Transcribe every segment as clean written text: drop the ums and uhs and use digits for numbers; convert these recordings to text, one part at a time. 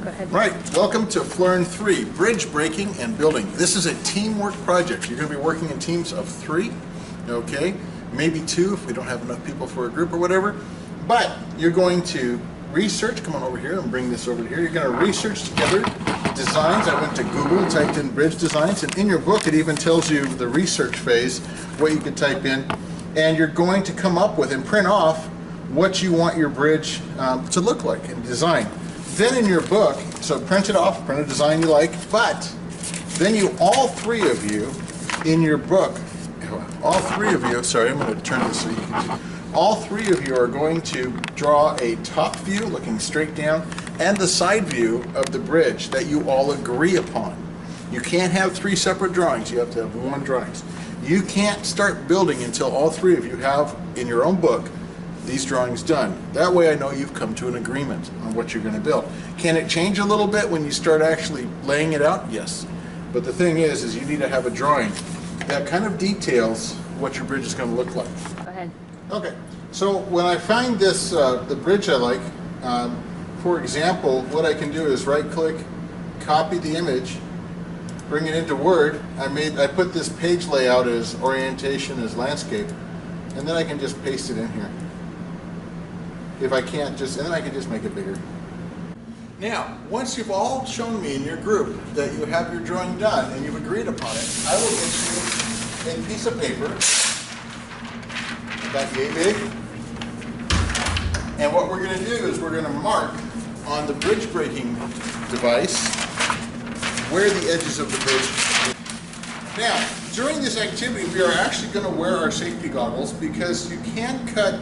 Go ahead. Right, welcome to Flearn 3, Bridge Breaking and Building. This is a teamwork project. You're going to be working in teams of 3, okay? Maybe 2 if we don't have enough people for a group or whatever. But you're going to research, come on over here and bring this over here. You're going to research together designs. I went to Google and typed in bridge designs, and in your book it even tells you the research phase, what you could type in. And you're going to come up with and print off what you want your bridge to look like and design. Then in your book, so print it off, print a design you like, but then all 3 of you in your book, all 3 of you, sorry, I'm going to turn this so you can see. All 3 of you are going to draw a top view looking straight down and the side view of the bridge that you all agree upon. You can't have 3 separate drawings, you have to have 1 drawing. You can't start building until all 3 of you have, in your own book, these drawings done. That way I know you've come to an agreement on what you're going to build. Can it change a little bit when you start actually laying it out? Yes. But the thing is you need to have a drawing that kind of details what your bridge is going to look like. Go ahead. Okay. So when I find this, the bridge I like, for example, what I can do is right-click, copy the image, bring it into Word. I put this page layout as orientation as landscape, and then I can just paste it in here. If I can't and then I can just make it bigger. Now, once you've all shown me in your group that you have your drawing done and you've agreed upon it, I will get you a piece of paper about yay big. And what we're going to do is we're going to mark on the bridge breaking device where the edges of the bridge. Now, during this activity, we are actually going to wear our safety goggles because you can cut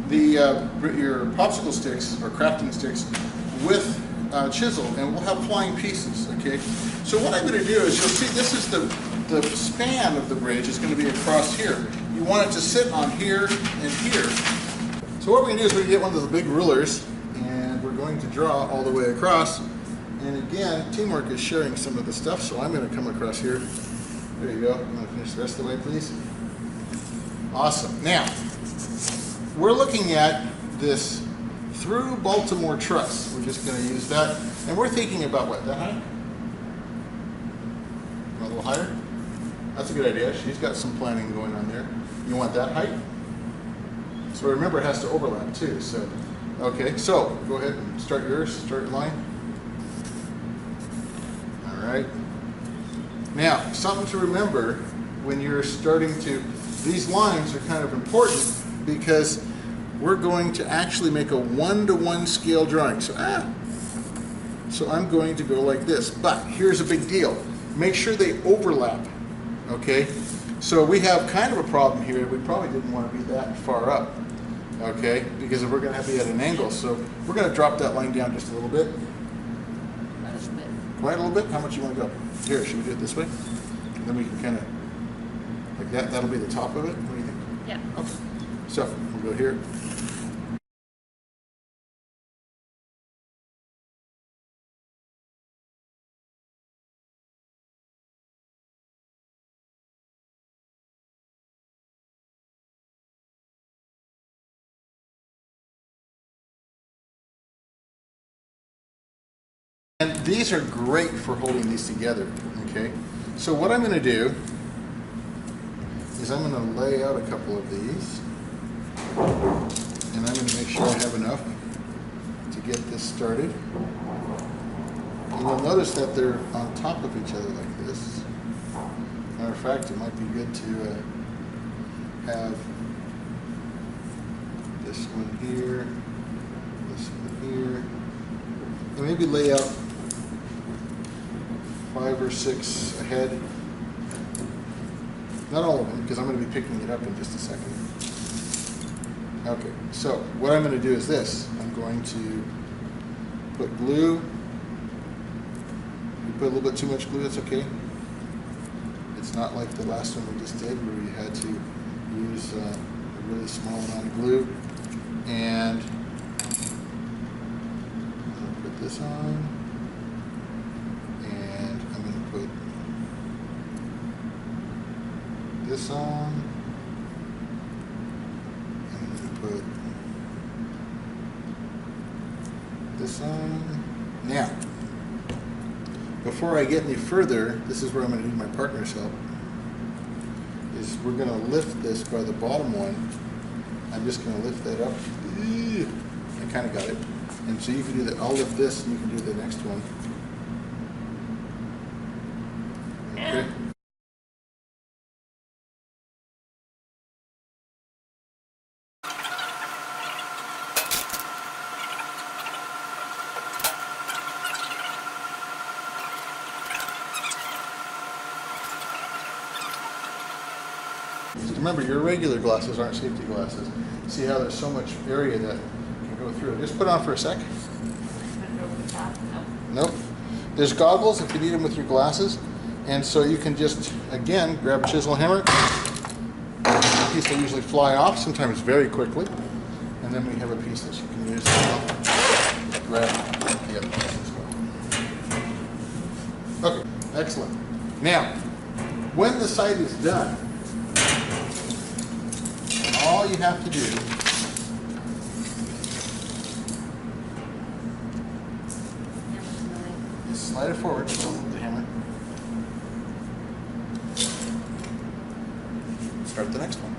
your popsicle sticks or crafting sticks with chisel, and we'll have flying pieces. Okay. So what I'm going to do is you'll see this is the span of the bridge is going to be across here. You want it to sit on here and here. So what we're going to do is we're going to get one of those big rulers, and we're going to draw all the way across. And again, teamwork is sharing some of the stuff, so I'm going to come across here. There you go. I'm going to finish the rest of the way, please. Awesome. Now, we're looking at this through Baltimore truss. We're just going to use that. And we're thinking about what? That height? A little higher? That's a good idea. She's got some planning going on there. You want that height? So remember, it has to overlap too. So, okay, so go ahead and start yours. Start your line. All right. Now, something to remember when you're starting to, these lines are kind of important because we're going to actually make a 1-to-1 scale drawing. So I'm going to go like this. But here's a big deal. Make sure they overlap. Okay? So we have kind of a problem here. We probably didn't want to be that far up. Okay? Because we're going to have to be at an angle. So we're going to drop that line down just a little bit. Quite a little bit? How much you want to go? Here, should we do it this way? And then we can kind of, like that. That'll be the top of it. What do you think? Yeah. Okay. So we'll go here. And these are great for holding these together, okay? So what I'm going to do is I'm going to lay out a couple of these, and I'm going to make sure I have enough to get this started. And you'll notice that they're on top of each other like this. Matter of fact, it might be good to have this one here, this one here, and maybe lay out 5 or 6 ahead. Not all of them, because I'm going to be picking it up in just a second. Okay, so what I'm going to do is this. I'm going to put glue. You put a little bit too much glue, that's okay. It's not like the last one we just did where you had to use a really small amount of glue. And I'm going to put this on. This on, and I'm going to put this on. Now, before I get any further, this is where I'm going to need my partner's help. Is we're going to lift this by the bottom one. I'm just going to lift that up. I kind of got it. And so you can do that. I'll lift this and you can do the next one. Okay. Remember, your regular glasses aren't safety glasses. See how there's so much area that can go through. Just put on for a sec. Nope. There's goggles if you need them with your glasses. And so you can just, again, grab a chisel hammer. The piece will usually fly off, sometimes very quickly. And then we have a piece that you can use to grab the other piece as well. Okay, excellent. Now, when the sight is done, all you have to do is slide it forward with the hammer. Start the next one.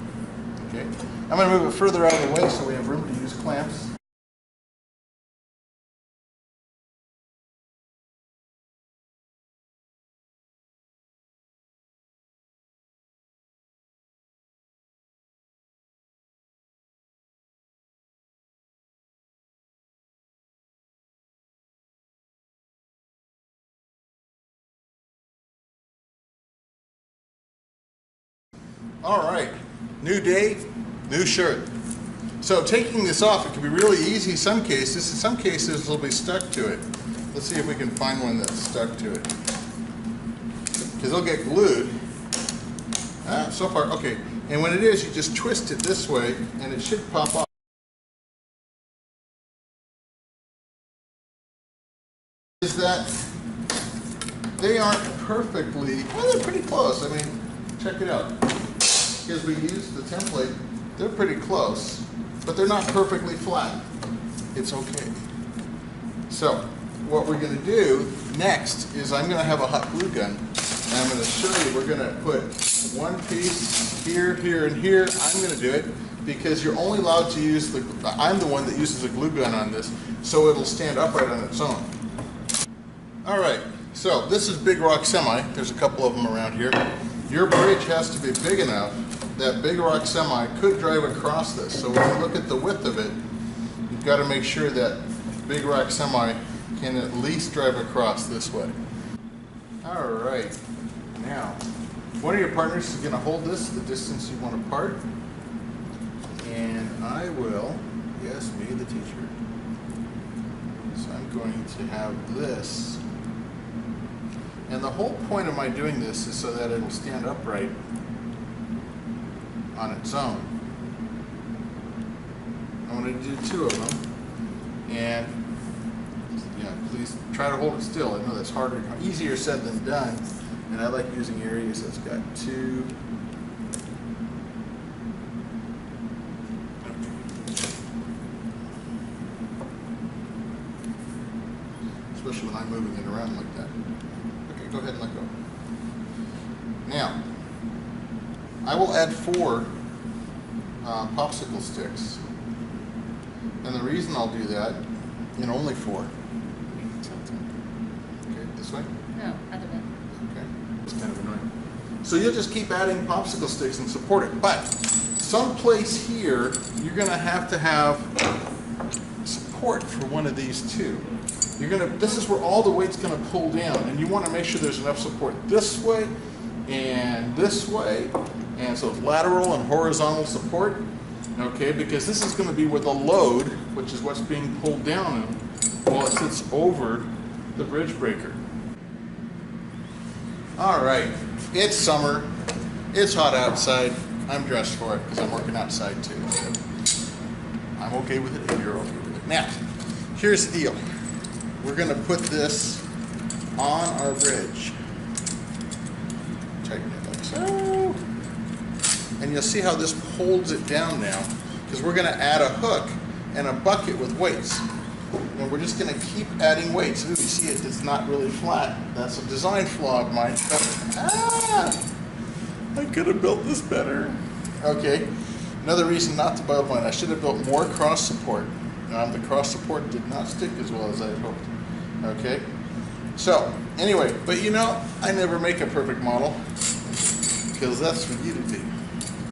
Okay. I'm going to move it further out of the way so we have room to use clamps. All right, new day, new shirt. So taking this off, it can be really easy in some cases. In some cases, it'll be stuck to it. Let's see if we can find one that's stuck to it. Because it'll get glued. So far, okay. And when it is, you just twist it this way, and it should pop off. Is that they aren't perfectly, well, they're pretty close. I mean, check it out. Because we use the template, they're pretty close, but they're not perfectly flat. It's okay. So what we're going to do next is I'm going to have a hot glue gun, and I'm going to show you, we're going to put one piece here, here, and here. I'm going to do it because you're only allowed to use the, I'm the one that uses a glue gun on this, so it'll stand upright on its own. All right, so this is Big Rock Semi. There's a couple of them around here. Your bridge has to be big enough that Big Rock Semi could drive across this. So when you look at the width of it, you've got to make sure that Big Rock Semi can at least drive across this way. All right, now one of your partners is going to hold this the distance you want apart, and I will, yes, me the teacher. So I'm going to have this. And the whole point of my doing this is so that it'll stand upright on its own. I'm going to do two of them. And yeah, please try to hold it still. I know that's harder, easier said than done. And I like using areas that's got two. Especially when I'm moving it around like that. Go ahead and let go. Now, I will add 4 popsicle sticks. And the reason I'll do that, and only 4. Okay, this way? No, other way. Okay, it's kind of annoying. So you'll just keep adding popsicle sticks and support it. But someplace here, you're going to have support for one of these two. This is where all the weight's going to pull down, and you want to make sure there's enough support this way and this way, and so it's lateral and horizontal support, okay, because this is going to be where the load, which is what's being pulled down while it sits over the bridge breaker. All right, it's summer, it's hot outside, I'm dressed for it because I'm working outside too, so I'm okay with it if you're okay with it. Now, here's the deal. We're going to put this on our bridge. Tighten it like so. And you'll see how this holds it down now, because we're going to add a hook and a bucket with weights. And we're just going to keep adding weights. Ooh, you see it's not really flat. That's a design flaw of mine. I could have built this better. Okay, another reason not to build mine. I should have built more cross support. The cross support did not stick as well as I had hoped. Okay, so anyway, but you know, I never make a perfect model because that's for you to do.